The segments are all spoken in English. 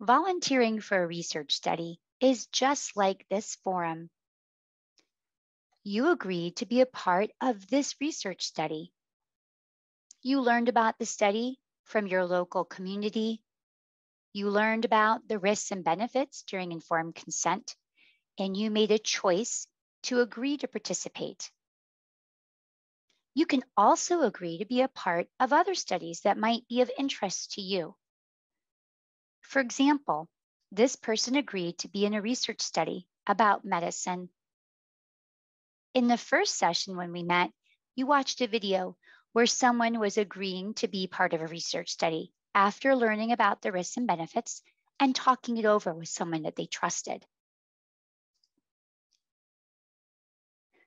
Volunteering for a research study is just like this forum. You agreed to be a part of this research study. You learned about the study from your local community. You learned about the risks and benefits during informed consent, and you made a choice to agree to participate. You can also agree to be a part of other studies that might be of interest to you. For example, this person agreed to be in a research study about medicine. In the first session when we met, you watched a video where someone was agreeing to be part of a research study after learning about the risks and benefits and talking it over with someone that they trusted.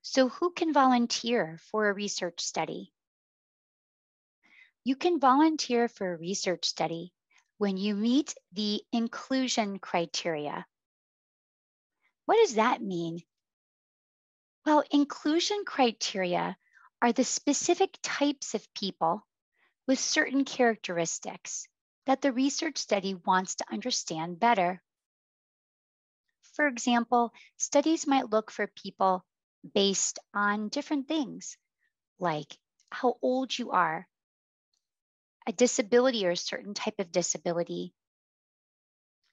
So who can volunteer for a research study? You can volunteer for a research study when you meet the inclusion criteria. What does that mean? Well, inclusion criteria are the specific types of people with certain characteristics that the research study wants to understand better. For example, studies might look for people based on different things, like how old you are, a disability or a certain type of disability,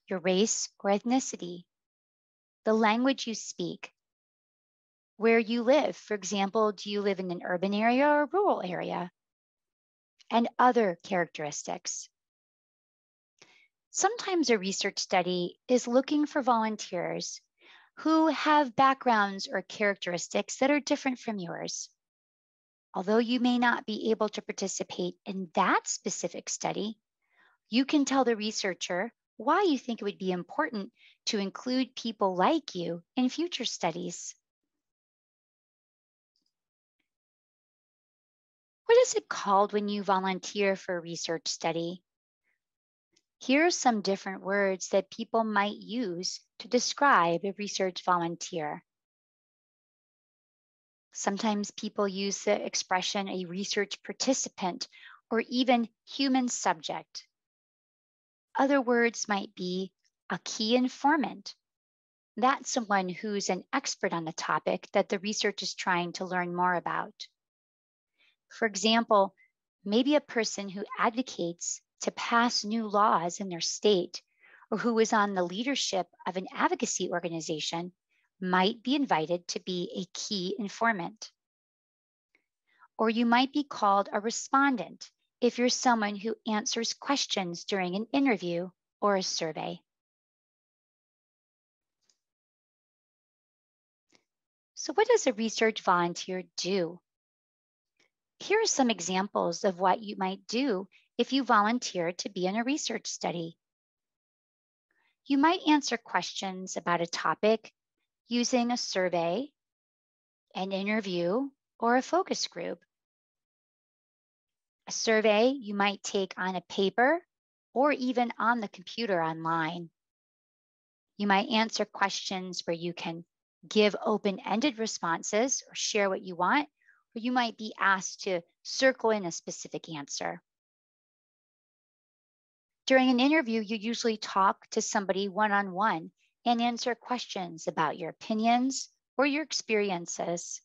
your race or ethnicity, the language you speak, where you live. For example, do you live in an urban area or a rural area? And other characteristics. Sometimes a research study is looking for volunteers who have backgrounds or characteristics that are different from yours. Although you may not be able to participate in that specific study, you can tell the researcher why you think it would be important to include people like you in future studies. What is it called when you volunteer for a research study? Here are some different words that people might use to describe a research volunteer. Sometimes people use the expression a research participant or even human subject. Other words might be a key informant. That's someone who's an expert on the topic that the research is trying to learn more about. For example, maybe a person who advocates to pass new laws in their state or who is on the leadership of an advocacy organization might be invited to be a key informant. Or you might be called a respondent if you're someone who answers questions during an interview or a survey. So what does a research volunteer do? Here are some examples of what you might do if you volunteer to be in a research study. You might answer questions about a topic using a survey, an interview, or a focus group. A survey you might take on a paper or even on the computer online. You might answer questions where you can give open-ended responses or share what you want, or you might be asked to circle in a specific answer. During an interview, you usually talk to somebody one-on-one and answer questions about your opinions or your experiences.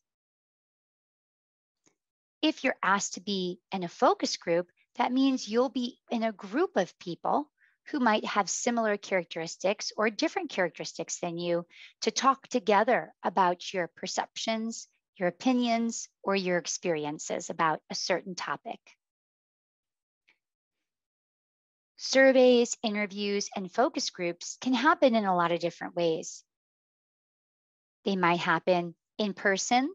If you're asked to be in a focus group, that means you'll be in a group of people who might have similar characteristics or different characteristics than you to talk together about your perceptions, your opinions, or your experiences about a certain topic. Surveys, interviews, and focus groups can happen in a lot of different ways. They might happen in person,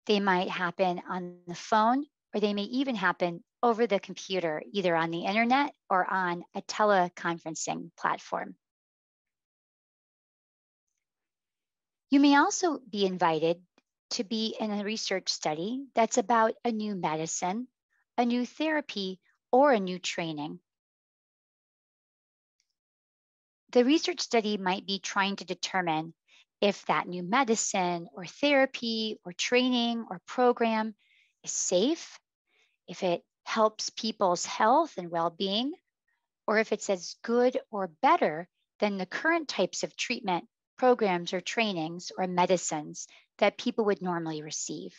they might happen on the phone, or they may even happen over the computer, either on the internet or on a teleconferencing platform. You may also be invited to be in a research study that's about a new medicine, a new therapy, or a new training. The research study might be trying to determine if that new medicine or therapy or training or program is safe, if it helps people's health and well-being, or if it's as good or better than the current types of treatment, programs, or trainings or medicines that people would normally receive.